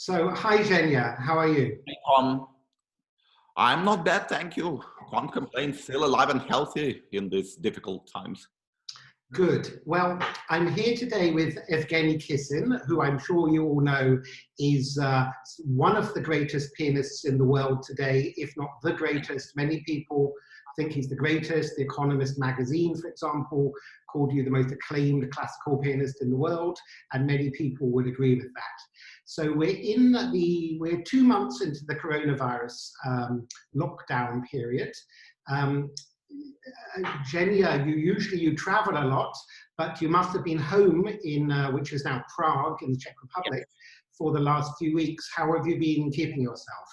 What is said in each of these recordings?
So, hi, Zhenya. How are you? Um, I'm not bad, thank you. Can't complain, still alive and healthy in these difficult times. Good. Well, I'm here today with Evgeny Kissin, who I'm sure you all know is one of the greatest pianists in the world today, if not the greatest. Many people think he's the greatest. The Economist magazine, for example, called you the most acclaimed classical pianist in the world, and many people would agree with that. So we're 2 months into the coronavirus lockdown period. Zhenya, you travel a lot, but you must have been home in, which is now Prague in the Czech Republic, for the last few weeks. How have you been keeping yourself?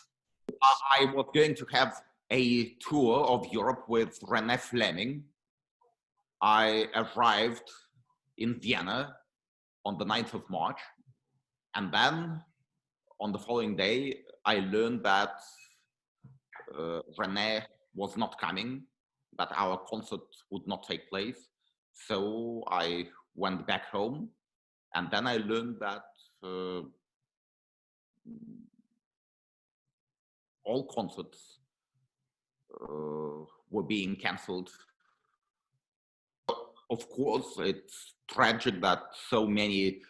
I was going to have a tour of Europe with René Fleming. I arrived in Vienna on the 9th of March, and then on the following day, I learned that René was not coming, that our concert would not take place. So I went back home, and then I learned that all concerts were being cancelled. Of course, it's tragic that so many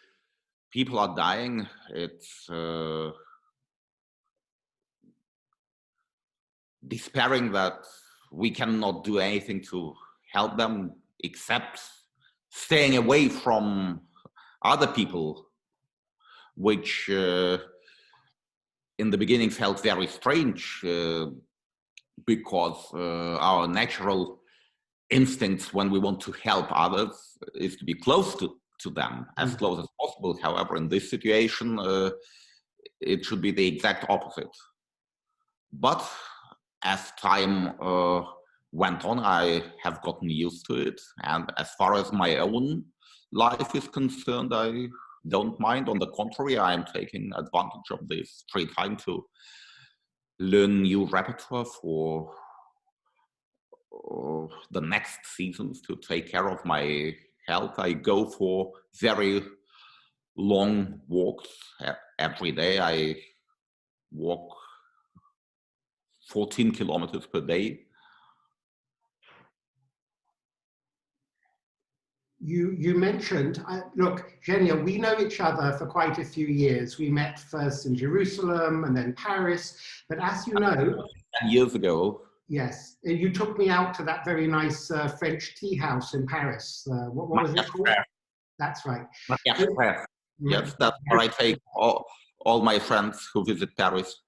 people are dying. It's despairing that we cannot do anything to help them except staying away from other people, which in the beginning felt very strange because our natural instincts when we want to help others is to be close to them, as close as possible. However, in this situation, it should be the exact opposite. But as time went on, I have gotten used to it. And as far as my own life is concerned, I don't mind. On the contrary, I am taking advantage of this free time to learn new repertoire for the next seasons, to take care of my health. I go for very long walks every day. I walk 14 kilometers per day. You mentioned, look, Zhenya, we know each other for quite a few years. We met first in Jerusalem and then Paris, but as you know— 10 years ago. Yes, you took me out to that very nice French tea house in Paris. What was it called? That's right. Yes, that's where I take all my friends who visit Paris.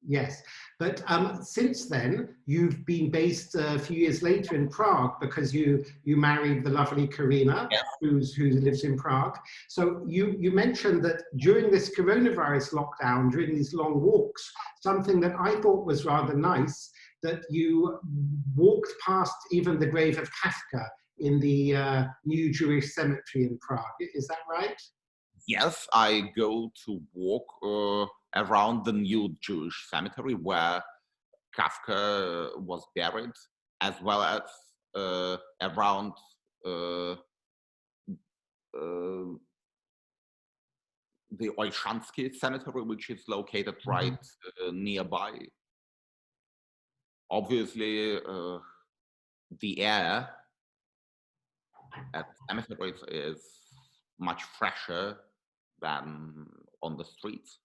Yes, but since then, you've been based a few years later in Prague because you married the lovely Karina, yes, who lives in Prague. So you mentioned that during this coronavirus lockdown, during these long walks, something that I thought was rather nice, that you walked past even the grave of Kafka in the new Jewish cemetery in Prague. Is that right? Yes, I go to walk around the new Jewish cemetery where Kafka was buried, as well as around the Olshansky cemetery, which is located right nearby. Obviously, the air at cemeteries is much fresher than on the streets,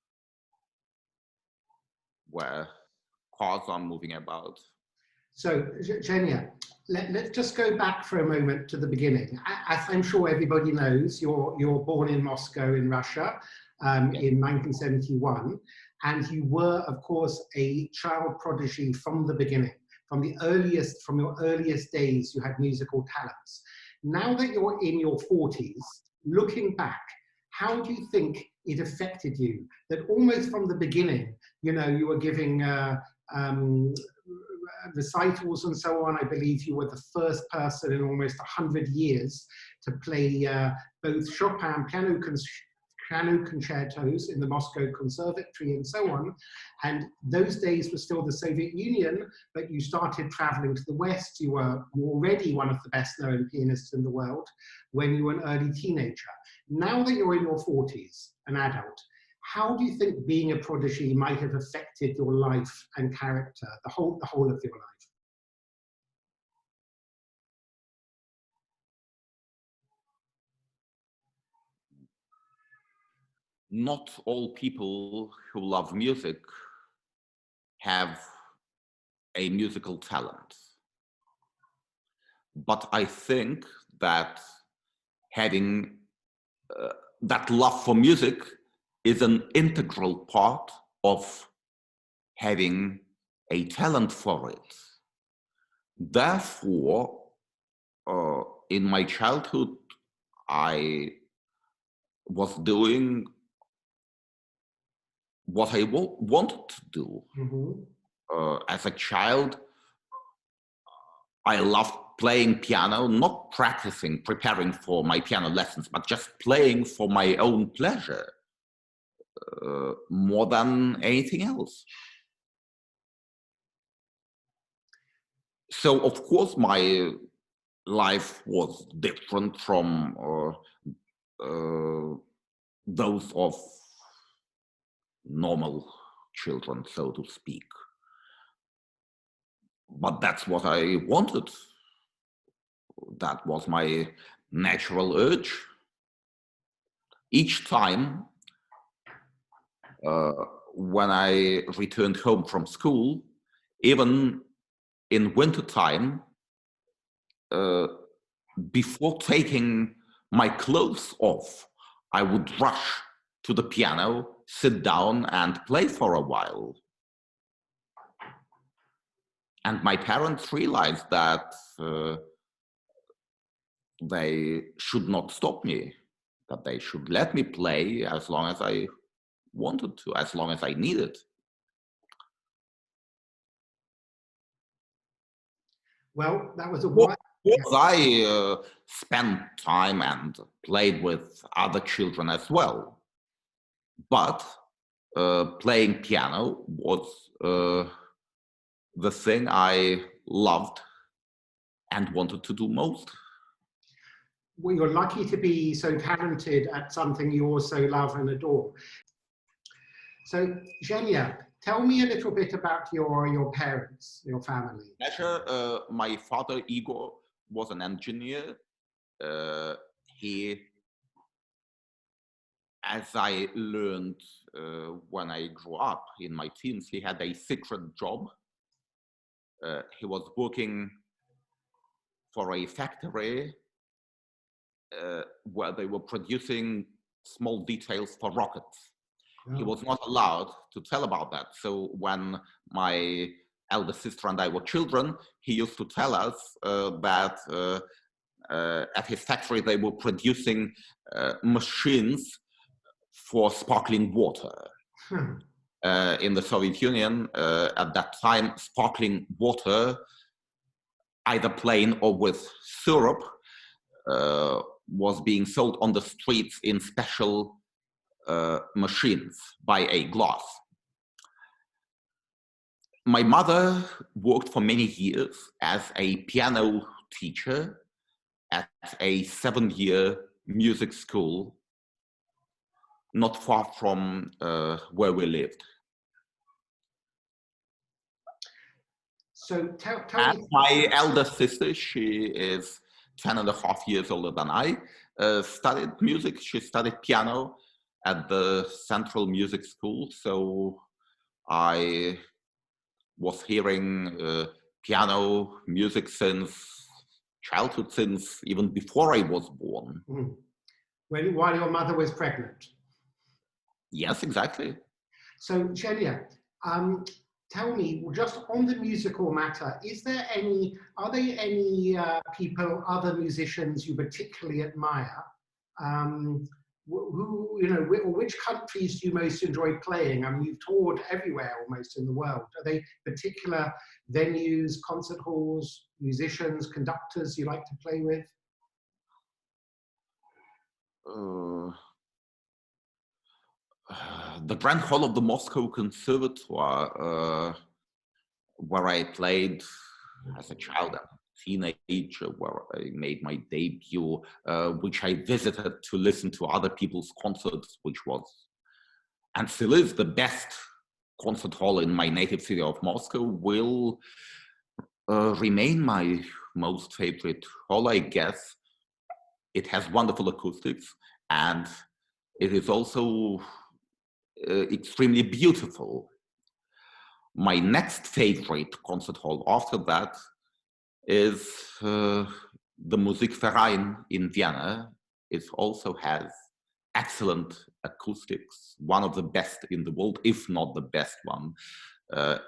where cars are moving about. So, Zhenya, let's just go back for a moment to the beginning. As I'm sure everybody knows, you're born in Moscow in Russia in 1971, and you were, of course, a child prodigy from the beginning. From your earliest days, you had musical talents. Now that you're in your 40s, looking back, how do you think it affected you? That almost from the beginning, you were giving recitals and so on. I believe you were the first person in almost 100 years to play both Chopin piano piano concertos in the Moscow Conservatory and so on. And those days were still the Soviet Union, but you started traveling to the West. You were already one of the best known pianists in the world when you were an early teenager. Now that you're in your 40s, an adult, how do you think being a prodigy might have affected your life and character, the whole of your life? Not all people who love music have a musical talent. But I think that having that love for music is an integral part of having a talent for it. Therefore, in my childhood, I was doing what I wanted to do. Mm-hmm. As a child, I loved playing piano, not practicing, preparing for my piano lessons, but just playing for my own pleasure, more than anything else. So, of course, my life was different from those of normal children, so to speak. But that's what I wanted. That was my natural urge. Each time when I returned home from school, even in winter time, before taking my clothes off, I would rush to the piano, sit down and play for a while. And my parents realized that they should not stop me, that they should let me play as long as I wanted to, as long as I needed. Well, that was a while. I spent time and played with other children as well. But playing piano was the thing I loved and wanted to do most. Well, you're lucky to be so talented at something you also love and adore. So, Zhenya, tell me a little bit about your parents, your family. My father, Igor, was an engineer. He, as I learned when I grew up in my teens, he had a secret job. He was working for a factory where they were producing small details for rockets. Oh. He was not allowed to tell about that. So when my elder sister and I were children, he used to tell us that at his factory they were producing machines for sparkling water. In the Soviet Union, at that time, sparkling water, either plain or with syrup, was being sold on the streets in special machines by a glass. My mother worked for many years as a piano teacher at a 7-year music school not far from where we lived. So tell me. My elder sister, she is 10.5 years older than I, studied music. She studied piano at the Central Music School. So I was hearing piano music since childhood, since even before I was born. While your mother was pregnant? Yes, exactly. So, Zhenya, tell me, just on the musical matter, are there any people, other musicians you particularly admire? Which countries do you most enjoy playing? I mean, you've toured everywhere almost in the world. Are they particular venues, concert halls, musicians, conductors you like to play with? the Grand Hall of the Moscow Conservatoire, where I played as a child and teenager, where I made my debut, which I visited to listen to other people's concerts, which was and still is the best concert hall in my native city of Moscow, will remain my most favorite hall, I guess. It has wonderful acoustics, and it is also extremely beautiful. My next favorite concert hall after that is the Musikverein in Vienna. It also has excellent acoustics, one of the best in the world, if not the best one.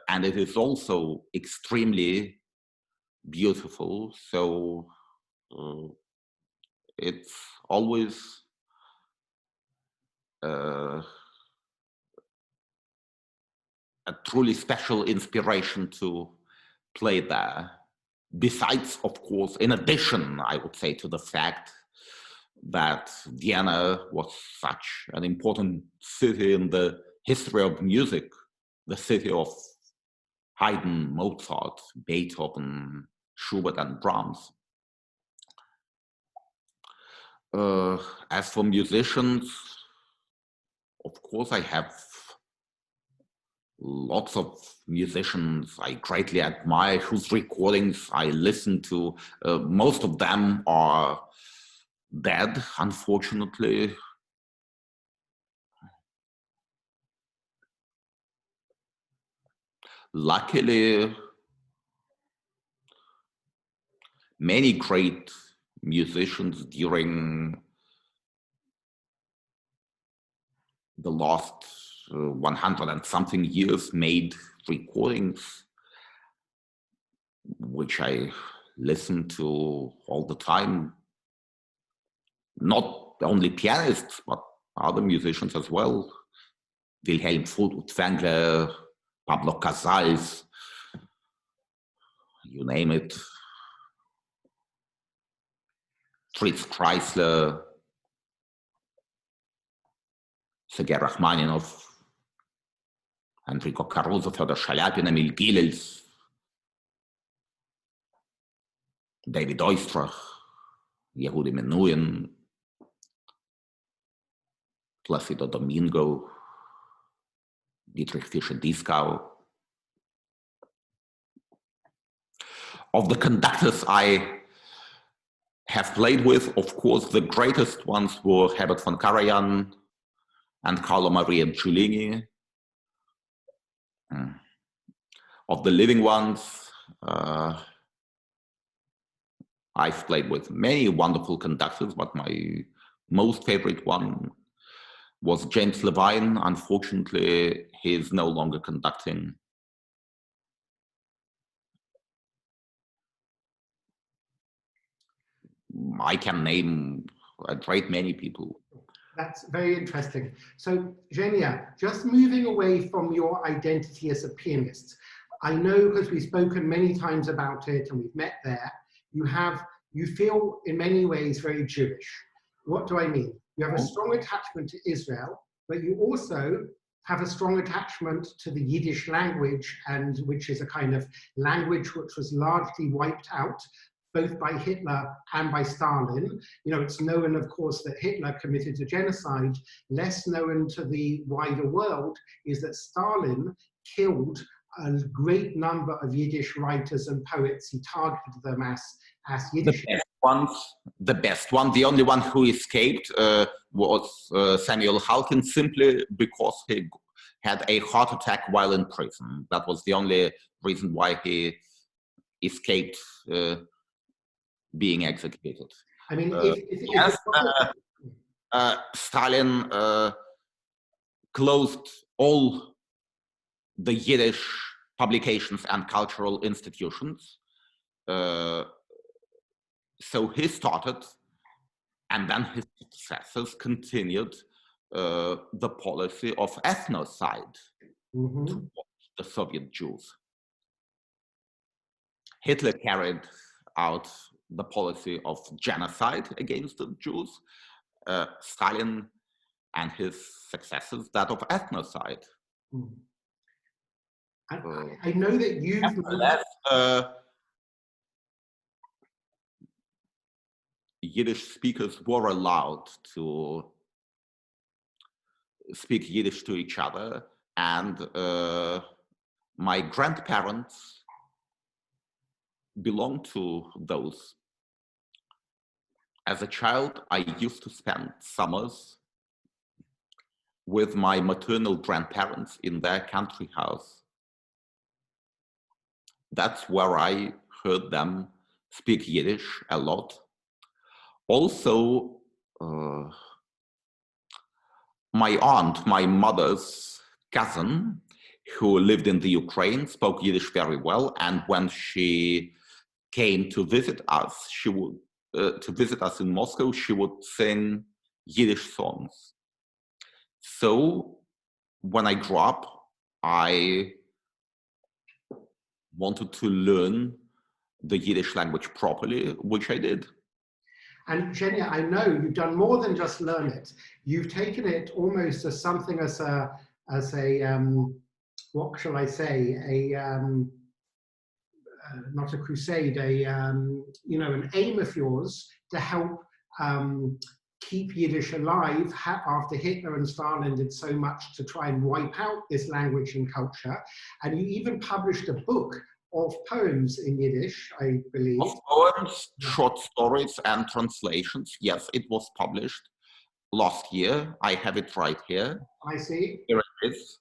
And it is also extremely beautiful. So it's always a truly special inspiration to play there. Besides, of course, in addition, I would say, to the fact that Vienna was such an important city in the history of music, the city of Haydn, Mozart, Beethoven, Schubert, and Brahms. As for musicians, of course, I have lots of musicians I greatly admire, whose recordings I listen to. Most of them are dead, unfortunately. Luckily, many great musicians during the last 100 and something years made recordings which I listen to all the time. Not only pianists, but other musicians as well. Wilhelm Furtwängler, Pablo Casals, you name it. Fritz Kreisler, Sergei Rachmaninov, Enrico Caruso, Fyodor Shaliapin, Emil Gilels, David Oistrakh, Yehudi Menuhin, Placido Domingo, Dietrich Fischer-Dieskau. Of the conductors I have played with, of course, the greatest ones were Herbert von Karajan and Carlo Maria Giulini. Of the living ones, I've played with many wonderful conductors, but my most favorite one was James Levine. Unfortunately, he is no longer conducting. I can name a great many people. That's very interesting. So, Evgeny, just moving away from your identity as a pianist, I know because we've spoken many times about it and we've met there, you feel in many ways very Jewish. What do I mean? You have a strong attachment to Israel, but you also have a strong attachment to the Yiddish language, and which is a kind of language which was largely wiped out both by Hitler and by Stalin. You know, it's known, of course, that Hitler committed a genocide. Less known to the wider world is that Stalin killed a great number of Yiddish writers and poets. He targeted them as Yiddish. The best one, the only one who escaped was Samuel Halkin, simply because he had a heart attack while in prison. That was the only reason why he escaped being executed. I mean, Stalin closed all the Yiddish publications and cultural institutions. So he started, and then his successors continued the policy of ethnocide towards the Soviet Jews. Hitler carried out the policy of genocide against the Jews. Stalin and his successes that of ethnocide. Mm. I know that you've... Yiddish speakers were allowed to speak Yiddish to each other, and my grandparents belonged to those. As a child, I used to spend summers with my maternal grandparents in their country house. That's where I heard them speak Yiddish a lot. Also, my aunt, my mother's cousin, who lived in the Ukraine, spoke Yiddish very well, and when she came to visit us, she would in Moscow, she would sing Yiddish songs. So when I grew up, I wanted to learn the Yiddish language properly, which I did. And Evgeny, I know you've done more than just learn it. You've taken it almost as something as a what shall I say, not a crusade, you know, an aim of yours to help keep Yiddish alive after Hitler and Stalin did so much to try and wipe out this language and culture. And you even published a book of poems in Yiddish, I believe. Of poems, short stories, and translations. Yes, it was published last year. I have it right here. I see. Here it is.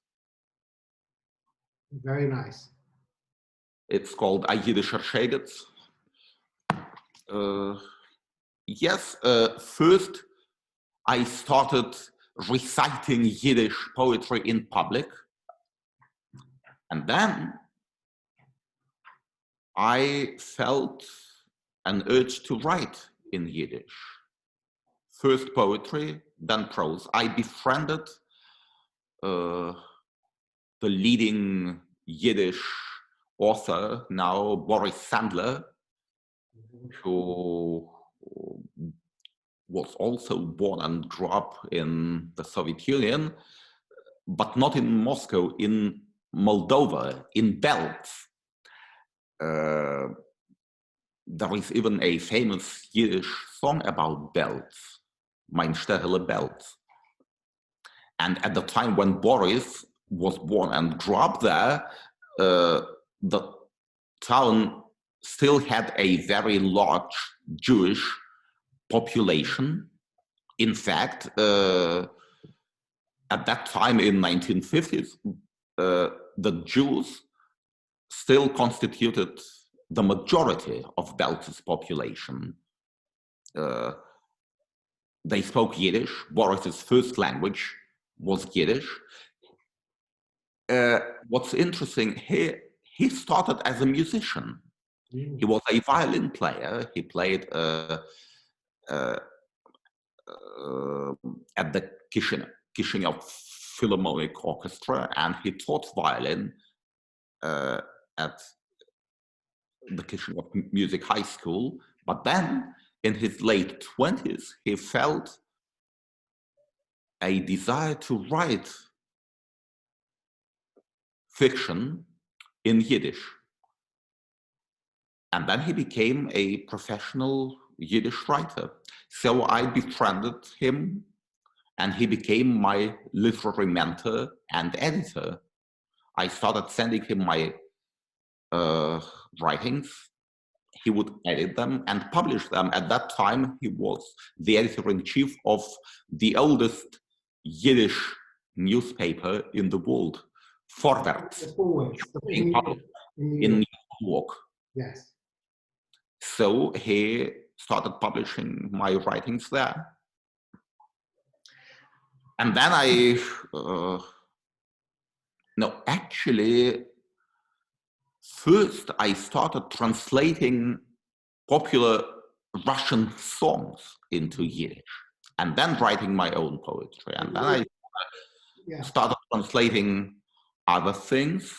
Very nice. It's called A Yiddischer Schägetz. Yes, first I started reciting Yiddish poetry in public, and then I felt an urge to write in Yiddish. First poetry, then prose. I befriended the leading Yiddish author, now Boris Sandler, who was also born and grew up in the Soviet Union, but not in Moscow, in Moldova, in Belz. There is even a famous Yiddish song about Belz, Mein Sterle Belz. And at the time when Boris was born and grew up there, the town still had a very large Jewish population. In fact, at that time in 1950s, the Jews still constituted the majority of Belz's population. They spoke Yiddish. Boris's first language was Yiddish. What's interesting, he started as a musician. He was a violin player. He played at the Kissin Philharmonic Orchestra, and he taught violin at the Kissin Music High School. But then, in his late 20s, he felt a desire to write fiction in Yiddish. And then he became a professional Yiddish writer. So I befriended him, and he became my literary mentor and editor. I started sending him my writings. He would edit them and publish them. At that time, he was the editor-in-chief of the oldest Yiddish newspaper in the world, Vorwärts, being published in New York. Yes. So he started publishing my writings there. And then first I started translating popular Russian songs into Yiddish, and then writing my own poetry. And then I started translating other things.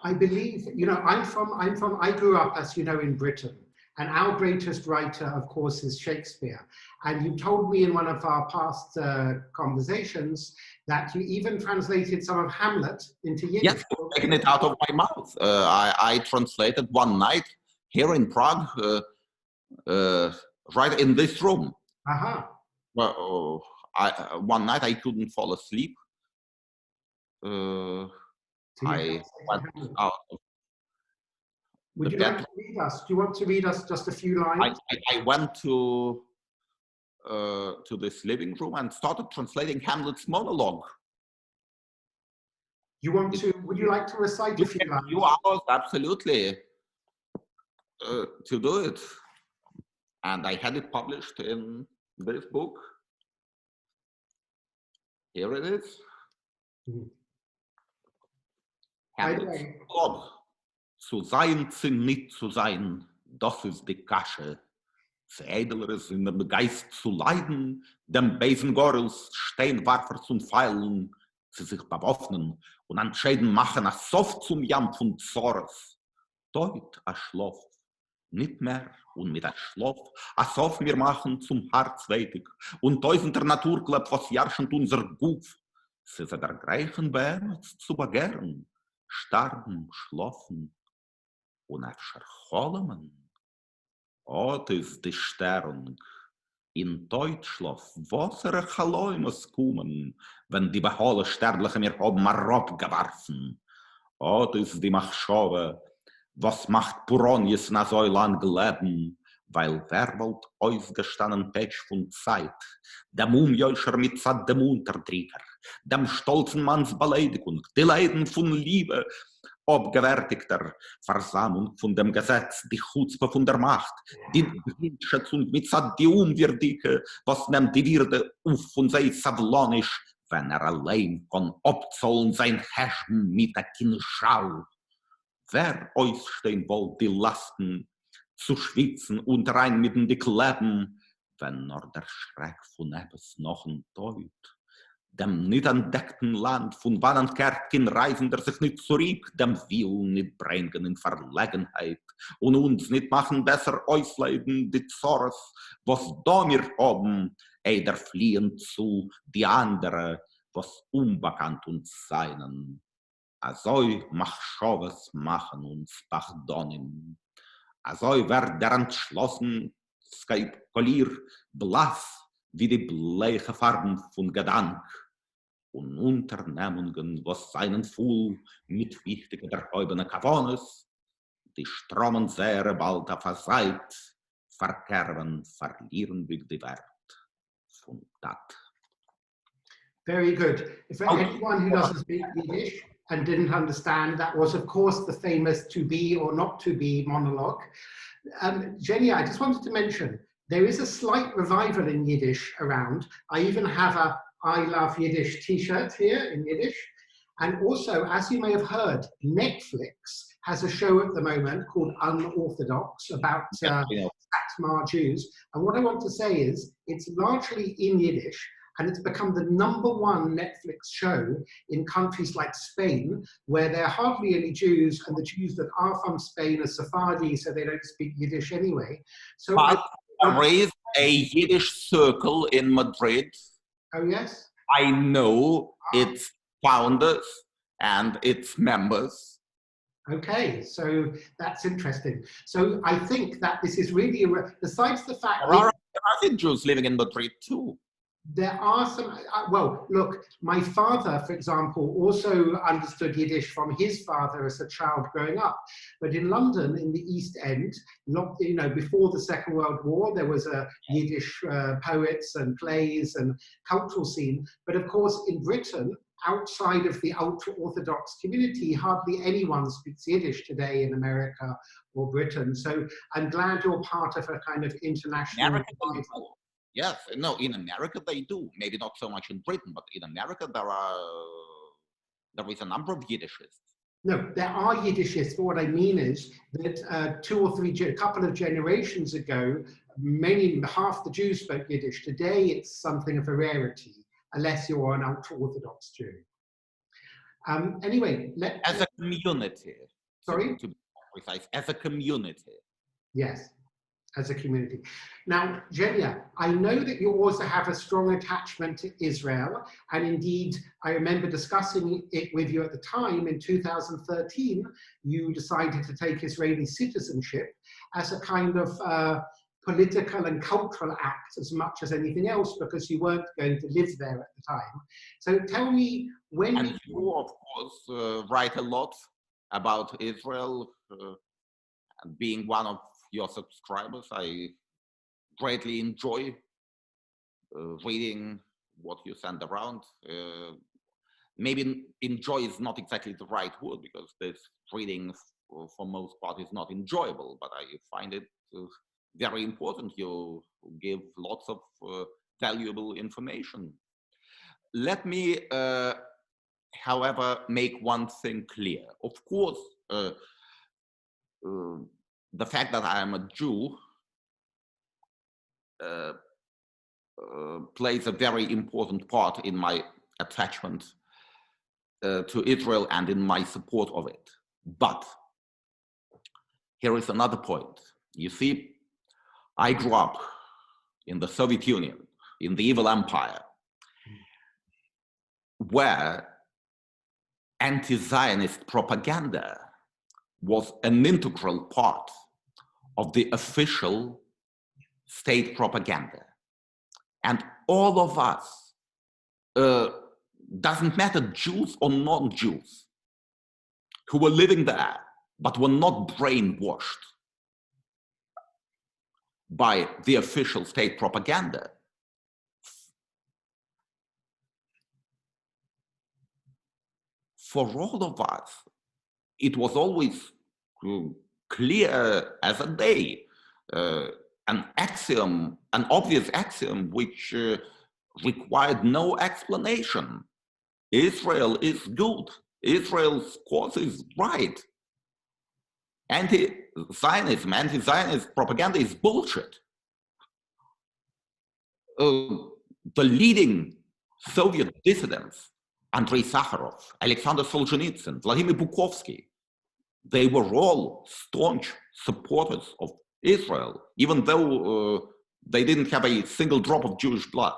I believe, you know, I grew up, as you know, in Britain. And our greatest writer, of course, is Shakespeare. And you told me in one of our past conversations that you even translated some of Hamlet into Yiddish. Yes, taking it out of my mouth. I translated one night here in Prague, right in this room. Aha. Well, one night I couldn't fall asleep. I went out of Would you bed. like to read us? Do you want to read us just a few lines? I went to this living room and started translating Hamlet's monologue. You want to? Would you like to recite a few lines? A few hours, absolutely, to do it. And I had it published in this book. Here it is. Hamlet's monologue. Zu sein, nicht zu sein, das ist die Kasche. Edleres in dem Geist zu leiden, dem bösen Gorels Steinwerfers und Pfeilen zu sich bewaffnen und entscheiden machen a Sof zum Jampf und Zores. Deut a Schlof, nicht mehr und mit a Schlof a Sof mir machen zum Harzweitig und tausender Naturklapp was jarschend unser Guf. Sie sind der Greichen Wert zu begehren, starben, schloffen und verscholmen. Ot is die Sternung. In Deutschland, was Chaläumes kommen, wenn die behohle Sterbliche mir haben Marop geworfen. Ot is die Machschowe, was macht Puronius na so lang leben, weil wer wollt ausgestanden Pech von Zeit, dem Umjöscher mit dem Unterdrücker, dem stolzen Manns Beleidigung, die Leiden von Liebe, Obgewärtigter Versammlung von dem Gesetz, die Chutzpe von der Macht, die Blindschätzung mit die Unwürdige, was nimmt die Würde auf von sei Savlonisch, wenn allein von Obzollen sein Herrschen mit der Kinschau. Wer euch stehen wollt, die Lasten zu schwitzen und rein mit den Kleben, wenn nur der Schreck von etwas noch enttäut. Dem nicht entdeckten Land von wann kehrt kein Reisender sich nicht zurück, dem will nicht bringen in Verlegenheit und uns nicht machen besser ausleiden die Zores, was da mir haben, eider fliehen zu, die andere, was unbekannt uns seinen. Azoi Machschoves machen uns Pardonien. Azoi wird der entschlossen, Skalpelier blass wie die bleiche Farben von Gedank. Und Unternehmungen, was seinen Fuhl mit wichtigen der Häubene Kavones, die Stromen sehr bald auf der Seite verkehren, verlieren wir die Wert von Tat. Very good. For anyone who doesn't speak Yiddish and didn't understand, that was, of course, the famous to be or not to be monologue. Jenny, I just wanted to mention, there is a slight revival in Yiddish around. I even have a I Love Yiddish t-shirt here in Yiddish. And also, as you may have heard, Netflix has a show at the moment called Unorthodox about Satmar Jews. And what I want to say is it's largely in Yiddish, and it's become the #1 Netflix show in countries like Spain, where there are hardly any Jews, and the Jews that are from Spain are Sephardi, so they don't speak Yiddish anyway. So there is a Yiddish circle in Madrid. Oh, yes? I know its founders and its members. Okay, so that's interesting. So I think that this is really, besides the fact there are Jews living in Madrid too. There are some, well, look, my father, for example, also understood Yiddish from his father as a child growing up. But in London, in the East End, you know, before the Second World War, there was a Yiddish poets and plays and cultural scene. But of course, in Britain, outside of the ultra-Orthodox community, hardly anyone speaks Yiddish today in America or Britain. So I'm glad you're part of a kind of international... Yes, no, in America they do. Maybe not so much in Britain, but in America there is a number of Yiddishists. No, there are Yiddishists, but what I mean is that a couple of generations ago, half the Jews spoke Yiddish. Today it's something of a rarity, unless you're an ultra-Orthodox Jew. Anyway, as a community. Sorry? To be precise, as a community. Yes. as a community. Now, Evgeny, I know that you also have a strong attachment to Israel, and indeed, I remember discussing it with you at the time. In 2013, you decided to take Israeli citizenship as a kind of political and cultural act as much as anything else, because you weren't going to live there at the time. So tell me, when... And you, of course, write a lot about Israel, and being one of your subscribers, I greatly enjoy reading what you send around. Maybe enjoy is not exactly the right word, because this reading for most part is not enjoyable, but I find it very important. You give lots of valuable information. Let me, however, make one thing clear. Of course, the fact that I am a Jew plays a very important part in my attachment to Israel and in my support of it. But here is another point. You see, I grew up in the Soviet Union, in the evil empire, where anti-Zionist propaganda was an integral part of the official state propaganda. And all of us, doesn't matter Jews or non-Jews, who were living there, but were not brainwashed by the official state propaganda, for all of us, it was always clear as a day, an axiom, an obvious axiom, which required no explanation. Israel is good. Israel's cause is right. Anti-Zionism, anti-Zionist propaganda is bullshit. The leading Soviet dissidents, Andrei Sakharov, Alexander Solzhenitsyn, Vladimir Bukovsky, they were all staunch supporters of Israel, even though they didn't have a single drop of Jewish blood.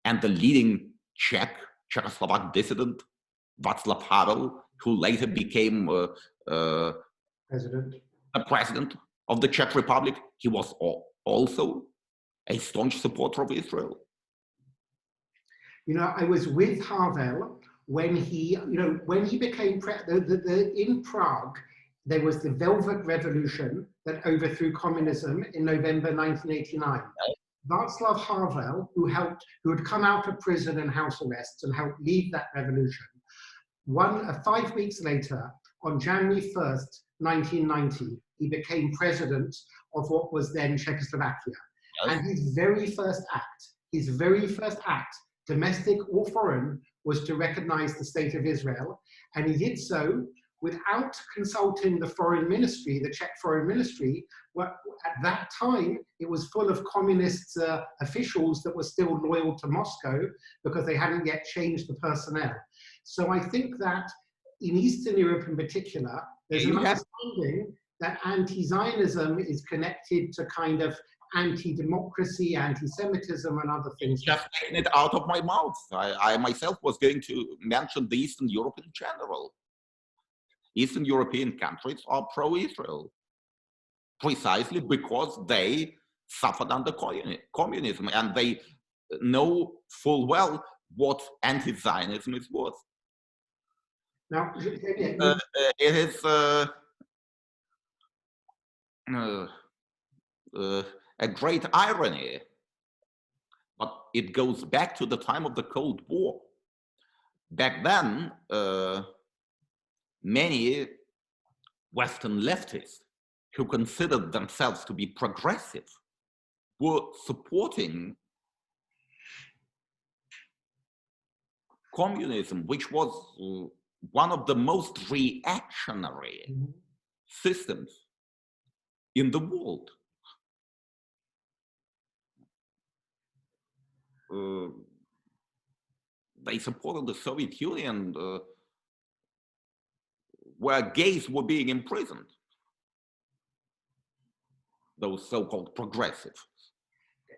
And the leading Czechoslovak dissident, Václav Havel, who later became the president of the Czech Republic, he was also a staunch supporter of Israel. You know, I was with Havel when he, when he became in Prague, there was the Velvet Revolution that overthrew communism in November 1989. Václav Havel, who had come out of prison and house arrests and helped lead that revolution, 5 weeks later, on January 1st, 1990, he became president of what was then Czechoslovakia. Yes. And his very first act, domestic or foreign, was to recognize the state of Israel. And he did so without consulting the foreign ministry, the Czech foreign ministry. At that time, it was full of communist officials that were still loyal to Moscow because they hadn't yet changed the personnel. So I think that in Eastern Europe in particular, there's an understanding that anti-Zionism is connected to kind of anti-democracy, anti-Semitism, and other things. Just taking it out of my mouth. I myself was going to mention the Eastern Europe in general. Eastern European countries are pro-Israel, precisely because they suffered under communism, and they know full well what anti-Zionism is worth. Now, it is a great irony, but it goes back to the time of the Cold War. Back then, many Western leftists who considered themselves to be progressive were supporting communism, which was one of the most reactionary systems in the world. They supported the Soviet Union, where gays were being imprisoned. those so-called progressive.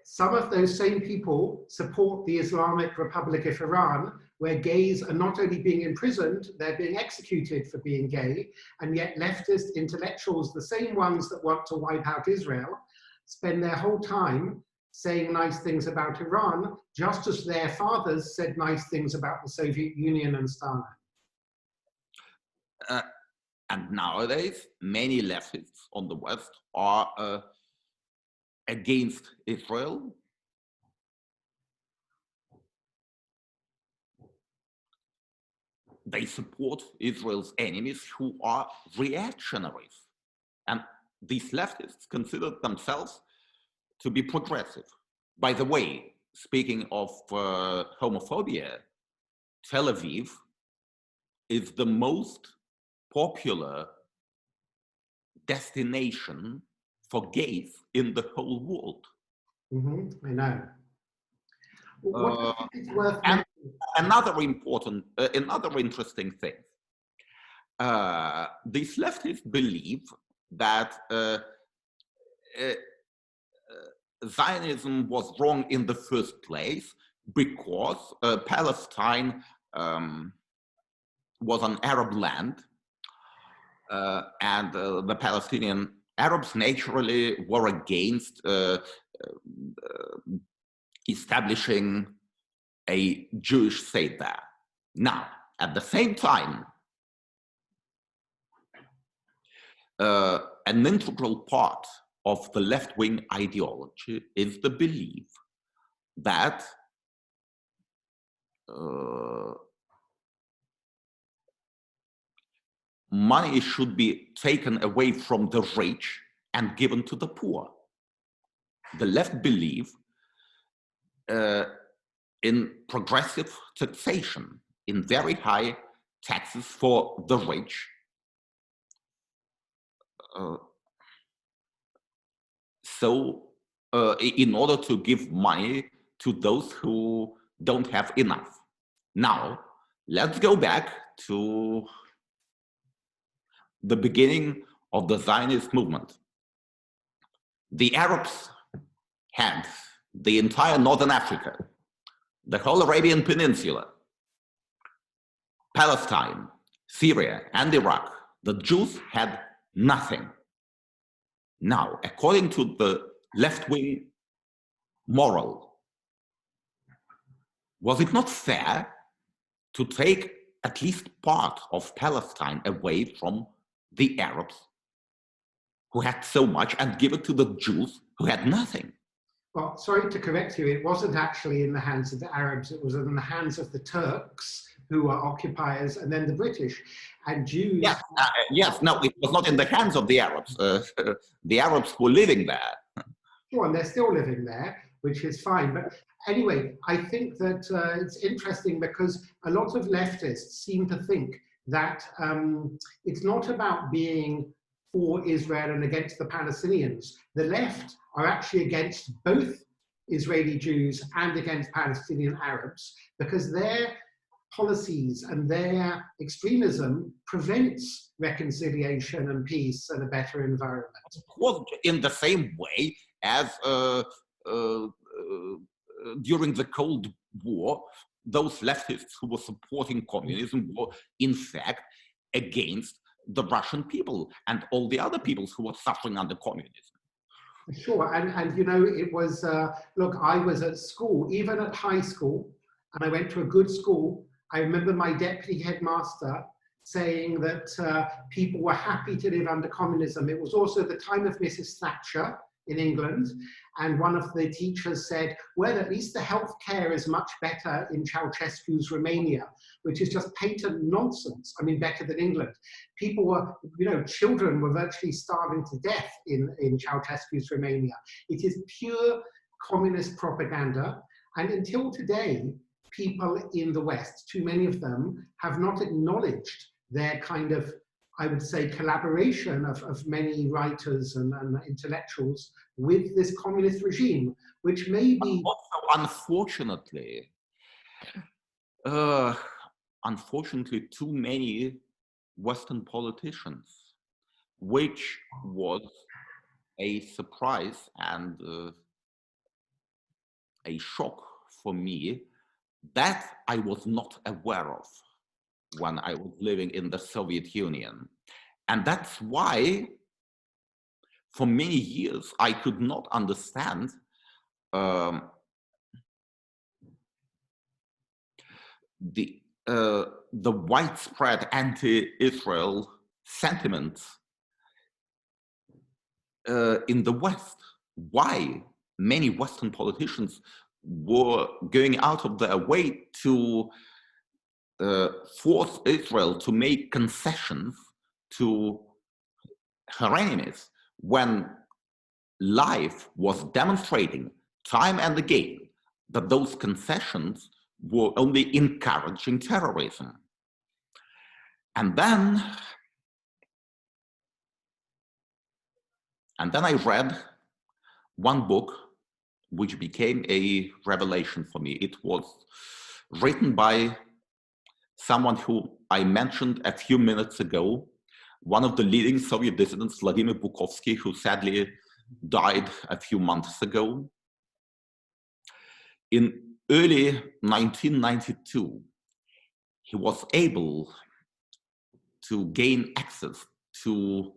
Some of those same people support the Islamic Republic of Iran, where gays are not only being imprisoned, they're being executed for being gay, and yet leftist intellectuals, the same ones that want to wipe out Israel, spend their whole time saying nice things about Iran, just as their fathers said nice things about the Soviet Union and Stalin. And nowadays, many leftists on the West are against Israel. They support Israel's enemies who are reactionaries. And these leftists consider themselves to be progressive. By the way, speaking of homophobia, Tel Aviv is the most popular destination for gays in the whole world. I know. What is worth and another interesting thing. These leftists believe that Zionism was wrong in the first place because Palestine was an Arab land, and the Palestinian Arabs naturally were against establishing a Jewish state there. Now, at the same time, an integral part of the left-wing ideology is the belief that money should be taken away from the rich and given to the poor. The left believe in progressive taxation, in very high taxes for the rich. In order to give money to those who don't have enough. Now, let's go back to the beginning of the Zionist movement. The Arabs had the entire Northern Africa, the whole Arabian Peninsula, Palestine, Syria, and Iraq. The Jews had nothing. Now, according to the left-wing moral, was it not fair to take at least part of Palestine away from the Arabs who had so much and give it to the Jews who had nothing? Well, sorry to correct you, it wasn't actually in the hands of the Arabs, it was in the hands of the Turks, who were occupiers, and then the British. And Jews... Yes, yes, no, it was not in the hands of the Arabs. The Arabs were living there. Sure, and they're still living there, which is fine. But anyway, I think that it's interesting because a lot of leftists seem to think that it's not about being for Israel and against the Palestinians. The left are actually against both Israeli Jews and against Palestinian Arabs because their policies and their extremism prevents reconciliation and peace and a better environment. Well, in the same way as during the Cold War, those leftists who were supporting communism were in fact against the Russian people and all the other peoples who were suffering under communism. Sure, and you know, it was, look, I was at school, even at high school, and I went to a good school. I remember my deputy headmaster saying that people were happy to live under communism. It was also the time of Mrs. Thatcher in England, and one of the teachers said, well, at least the healthcare is much better in Ceausescu's Romania, which is just patent nonsense. I mean, better than England. People were, you know, children were virtually starving to death in Ceausescu's Romania. It is pure communist propaganda, and until today, people in the West, too many of them, have not acknowledged their kind of, I would say, collaboration of many writers and intellectuals with this communist regime, which may be... Also, unfortunately, too many Western politicians, which was a surprise and a shock for me that I was not aware of when I was living in the Soviet Union. And that's why, for many years, I could not understand the widespread anti-Israel sentiment in the West. Why many Western politicians were going out of their way to force Israel to make concessions to her enemies, when life was demonstrating time and again that those concessions were only encouraging terrorism. And then I read one book which became a revelation for me. It was written by someone who I mentioned a few minutes ago, one of the leading Soviet dissidents, Vladimir Bukovsky, who sadly died a few months ago. In early 1992, he was able to gain access to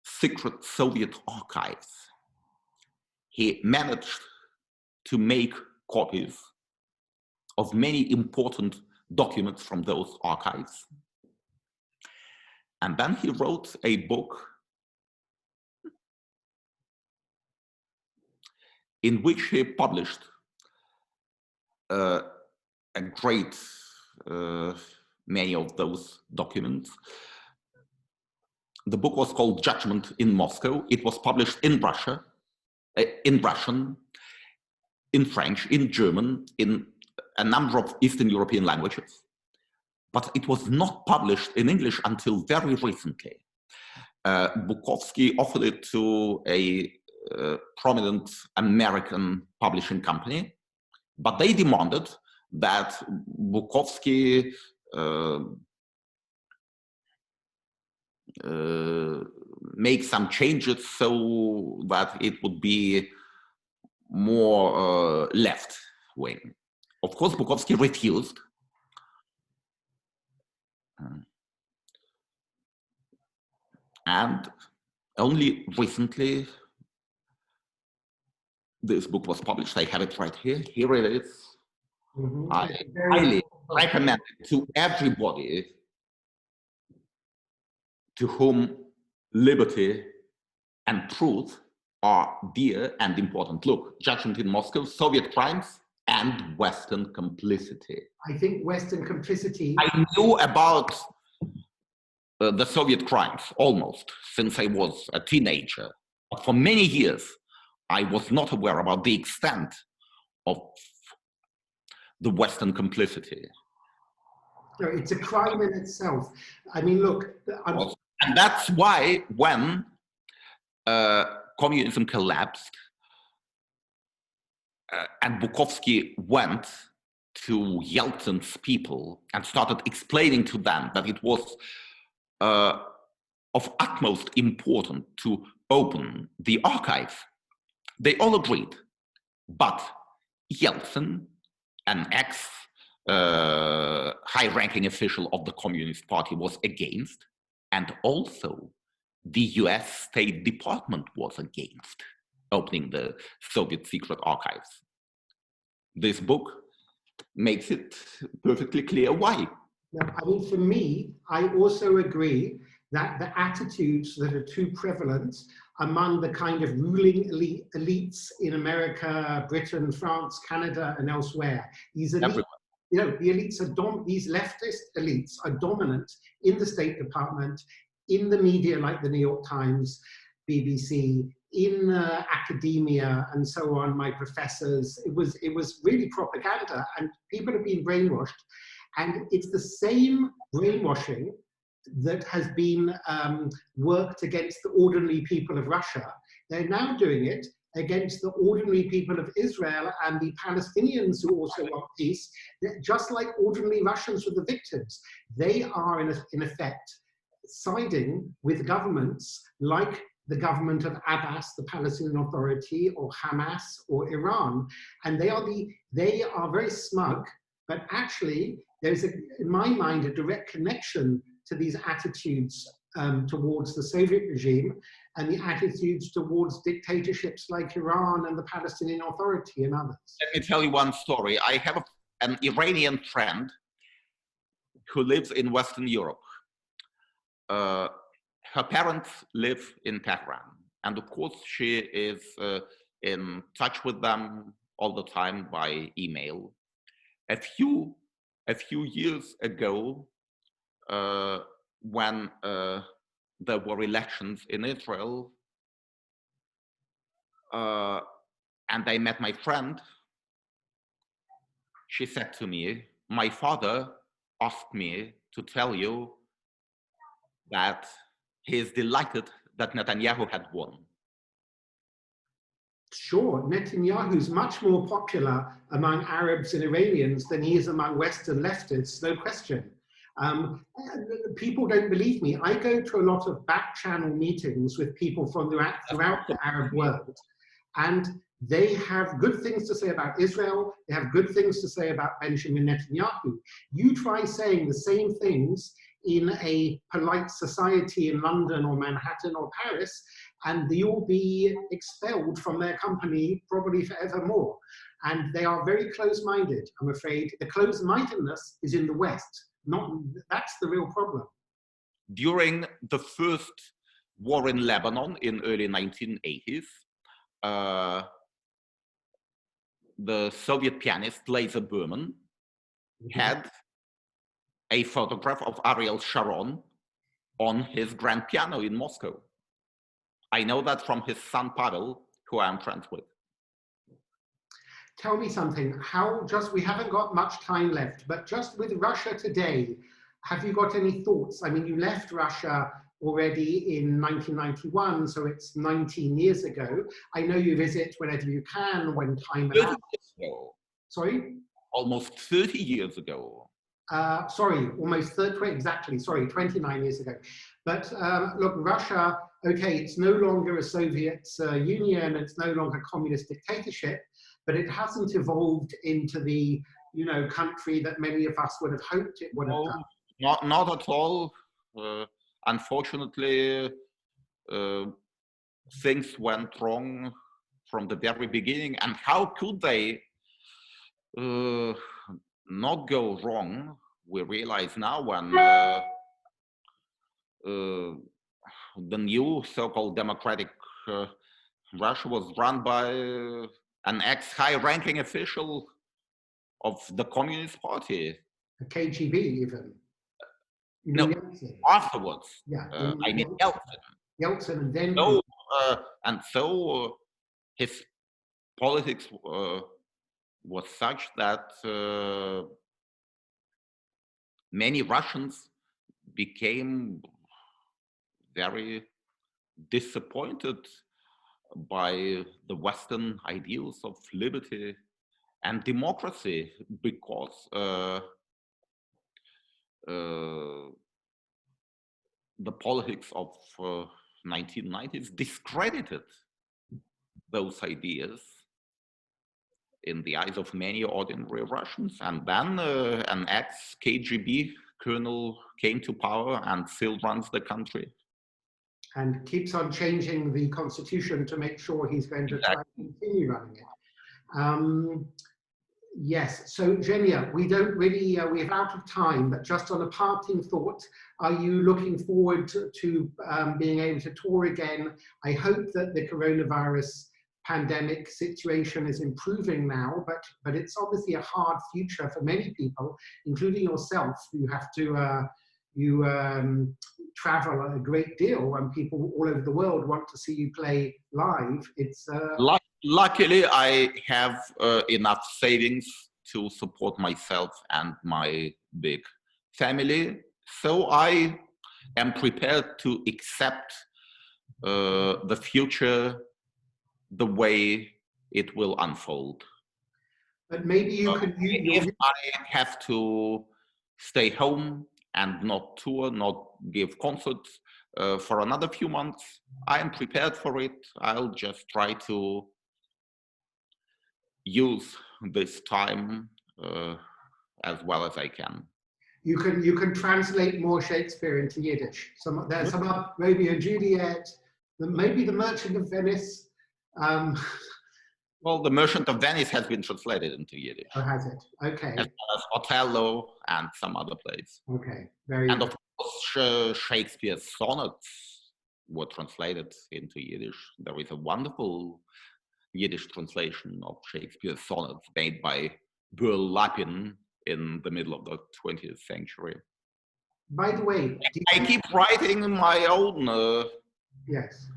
secret Soviet archives. He managed to make copies of many important documents from those archives. And then he wrote a book in which he published a great many of those documents. The book was called Judgment in Moscow. It was published in Russia, in Russian, in French, in German, in a number of Eastern European languages. But it was not published in English until very recently. Bukovsky offered it to a prominent American publishing company, but they demanded that Bukovsky make some changes so that it would be more left-wing. Of course, Bukovsky refused. And only recently, this book was published. I have it right here. Here it is. Mm-hmm. I highly recommend it to everybody to whom liberty and truth are dear and important. Look, Judgment in Moscow, Soviet Crimes and Western Complicity. I think Western Complicity... I knew about the Soviet crimes almost since I was a teenager. But for many years, I was not aware about the extent of the Western complicity. No, it's a crime in itself. I mean, look... And that's why when communism collapsed and Bukovsky went to Yeltsin's people and started explaining to them that it was of utmost importance to open the archives, they all agreed. But Yeltsin, an high-ranking official of the Communist Party, was against, and also the US State Department was against opening the Soviet secret archives. This book makes it perfectly clear why. Now, I mean, for me, I also agree that the attitudes that are too prevalent among the kind of ruling elites in America, Britain, France, Canada, and elsewhere, these elites, you know, the elites are these leftist elites are dominant in the State Department, in the media like the New York Times, BBC, in academia, and so on. My professors, it was really propaganda, and people have been brainwashed. And it's the same brainwashing that has been worked against the ordinary people of Russia. They're now doing it against the ordinary people of Israel and the Palestinians who also want peace, just like ordinary Russians were the victims. They are, in effect, siding with governments like the government of Abbas, the Palestinian Authority, or Hamas, or Iran. And they are very smug, but actually there's, in my mind, a direct connection to these attitudes towards the Soviet regime and the attitudes towards dictatorships like Iran and the Palestinian Authority and others. Let me tell you one story. I have an Iranian friend who lives in Western Europe. Her parents live in Tehran, and of course she is in touch with them all the time by email. A few years ago, when there were elections in Israel, and I met my friend, she said to me, "My father asked me to tell you that he is delighted that Netanyahu had won." Sure, Netanyahu is much more popular among Arabs and Iranians than he is among Western leftists, no question. People don't believe me. I go to a lot of back channel meetings with people from throughout the Arab world, and they have good things to say about Israel. They have good things to say about Benjamin Netanyahu. You try saying the same things in a polite society in London or Manhattan or Paris, and you'll be expelled from their company probably forevermore. And they are very close-minded, I'm afraid. The close-mindedness is in the West. That's the real problem. During the first war in Lebanon in early 1980s, the Soviet pianist Lazer Berman had a photograph of Ariel Sharon on his grand piano in Moscow. I know that from his son Pavel, who I am friends with. Tell me something, we haven't got much time left, but just with Russia today, have you got any thoughts? I mean, you left Russia already in 1991, so it's 19 years ago. I know you visit whenever you can, when time allows. Sorry? Almost 30 years ago. Sorry, almost 30, exactly, sorry, 29 years ago. But look, Russia, okay, it's no longer a Soviet Union, it's no longer a communist dictatorship, but it hasn't evolved into the, country that many of us would have hoped it would have done. Not at all. Unfortunately, things went wrong from the very beginning. And how could they not go wrong? We realize now when the new so-called democratic Russia was run by an ex-high-ranking official of the Communist Party. The KGB even. No, afterwards. Yeah. I mean Yeltsin. Yeltsin and then. So his politics was such that many Russians became very disappointed by the Western ideals of liberty and democracy, because the politics of 1990s discredited those ideas in the eyes of many ordinary Russians. And then an ex-KGB colonel came to power and still runs the country. And keeps on changing the constitution to make sure he's going to try to continue running it. Yes, so Evgeny, we don't really, we're out of time, but just on a parting thought, are you looking forward to being able to tour again? I hope that the coronavirus pandemic situation is improving now, but it's obviously a hard future for many people, including yourself, who have to travel a great deal, and people all over the world want to see you play live. It's luckily I have enough savings to support myself and my big family, so I am prepared to accept the future the way it will unfold. But maybe you could. If I have to stay home and not tour, not give concerts, for another few months. I am prepared for it. I'll just try to use this time as well as I can. You can translate more Shakespeare into Yiddish. There's some Romeo and Juliet, maybe The Merchant of Venice. Well, The Merchant of Venice has been translated into Yiddish. Oh, has it? Okay. As well as Othello and some other plays. Okay, very And good. of course, Shakespeare's sonnets were translated into Yiddish. There is a wonderful Yiddish translation of Shakespeare's sonnets made by Burl Lapin in the middle of the 20th century. By the way, I keep writing my own yes,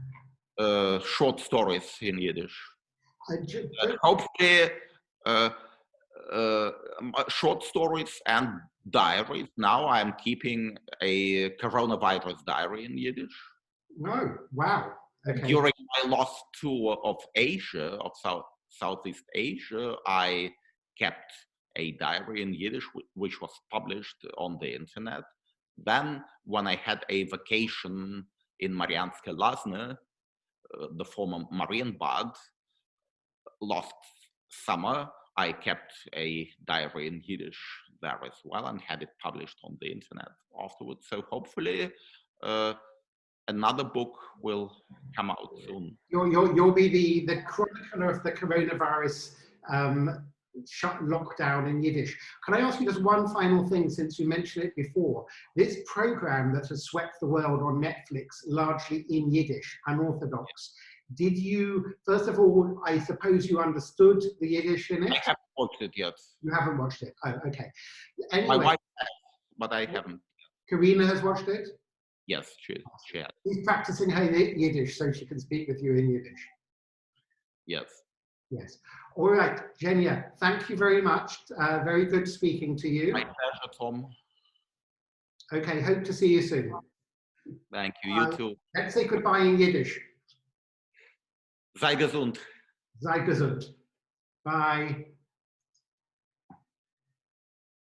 short stories in Yiddish. Hopefully, short stories and diaries. Now I'm keeping a coronavirus diary in Yiddish. No, wow. Okay. During my last tour of Asia, of Southeast Asia, I kept a diary in Yiddish, which was published on the internet. Then, when I had a vacation in Marianske Lasne, the former Marienbad, last summer, I kept a diary in Yiddish there as well and had it published on the internet afterwards. So hopefully another book will come out soon. You'll be the chronicler of the coronavirus lockdown in Yiddish. Can I ask you just one final thing, since you mentioned it before? This program that has swept the world on Netflix, largely in Yiddish, unorthodox. Did you, first of all, I suppose you understood the Yiddish in it? I haven't watched it yet. You haven't watched it? Oh, okay. Anyway, my wife has, but I haven't. Karina has watched it? Yes, she has. She's practicing her Yiddish so she can speak with you in Yiddish. Yes. Yes. All right, Evgeny, thank you very much. Very good speaking to you. My pleasure, Tom. Okay, hope to see you soon. Thank you. You too. Let's say goodbye in Yiddish. Sei gesund. Sei gesund. Bye.